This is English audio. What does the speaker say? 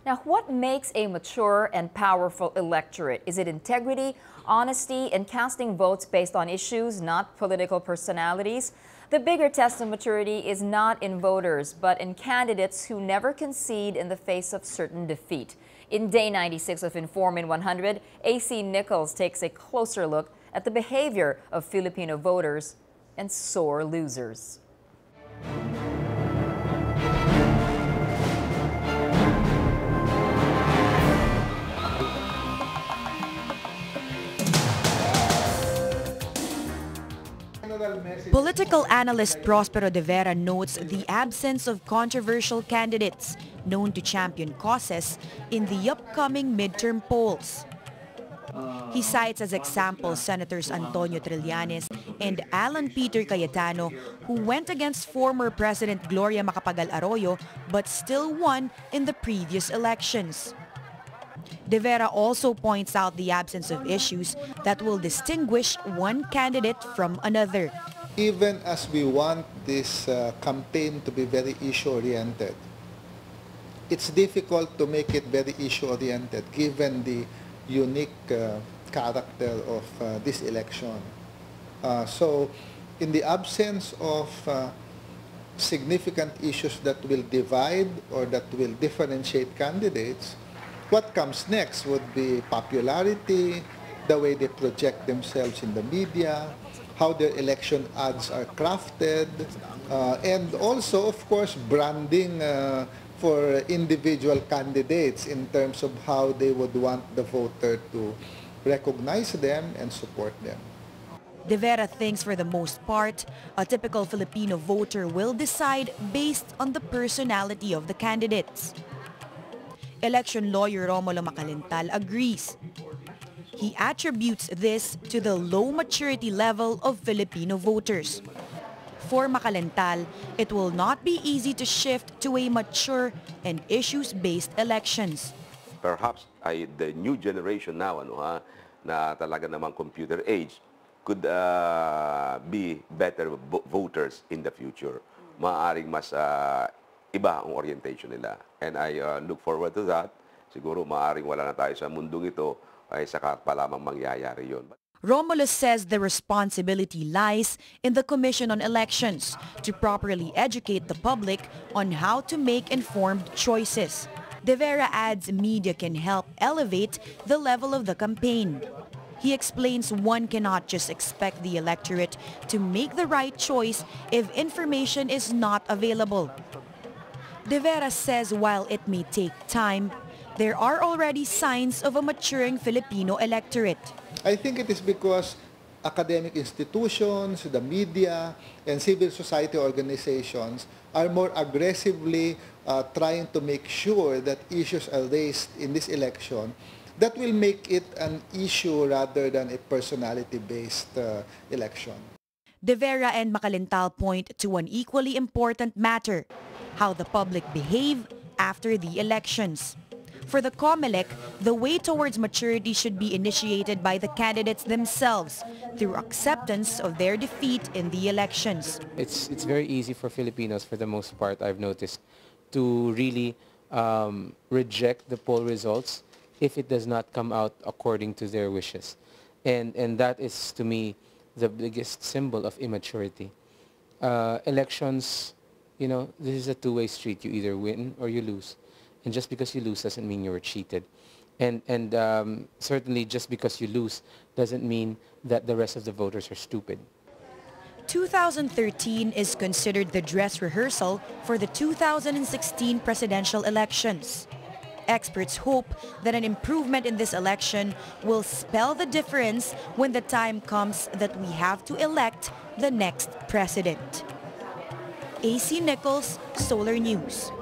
Now, what makes a mature and powerful electorate? Is it integrity, honesty, and casting votes based on issues, not political personalities? The bigger test of maturity is not in voters, but in candidates who never concede in the face of certain defeat. In Day 96 of Inform in 100, AC Nicholls takes a closer look at the behavior of Filipino voters and sore losers. Political analyst Prospero de Vera notes the absence of controversial candidates known to champion causes in the upcoming midterm polls. He cites as examples Senators Antonio Trillanes and Alan Peter Cayetano, who went against former President Gloria Macapagal Arroyo but still won in the previous elections. De Vera also points out the absence of issues that will distinguish one candidate from another. Even as we want this campaign to be very issue-oriented, it's difficult to make it very issue-oriented given the unique character of this election. So in the absence of significant issues that will divide or that will differentiate candidates, what comes next would be popularity, the way they project themselves in the media, how their election ads are crafted, and also, of course, branding for individual candidates in terms of how they would want the voter to recognize them and support them. De Vera thinks for the most part, a typical Filipino voter will decide based on the personality of the candidates. Election lawyer Romulo Macalintal agrees. He attributes this to the low maturity level of Filipino voters. For Macalintal, it will not be easy to shift to a mature and issues-based elections. Perhaps the new generation now, na talaga namang computer age, could be better voters in the future. Maaaring mas iba ang orientation nila. And I look forward to that. Siguro maaaring wala na tayo sa mundong ito, ay saka pa lamang mangyayari yun. Romulo says the responsibility lies in the Commission on Elections to properly educate the public on how to make informed choices. De Vera adds media can help elevate the level of the campaign. He explains one cannot just expect the electorate to make the right choice if information is not available. De Vera says while it may take time, there are already signs of a maturing Filipino electorate. I think it is because academic institutions, the media, and civil society organizations are more aggressively trying to make sure that issues are raised in this election that will make it an issue rather than a personality-based election. De Vera and Macalintal point to an equally important matter, how the public behave after the elections. For the COMELEC, the way towards maturity should be initiated by the candidates themselves through acceptance of their defeat in the elections. It's very easy for Filipinos, for the most part, I've noticed, to really reject the poll results if it does not come out according to their wishes. And that is, to me, the biggest symbol of immaturity. Elections, you know, this is a two-way street. You either win or you lose. And just because you lose doesn't mean you were cheated. And certainly just because you lose doesn't mean that the rest of the voters are stupid. 2013 is considered the dress rehearsal for the 2016 presidential elections. Experts hope that an improvement in this election will spell the difference when the time comes that we have to elect the next president. AC Nicholls, Solar News.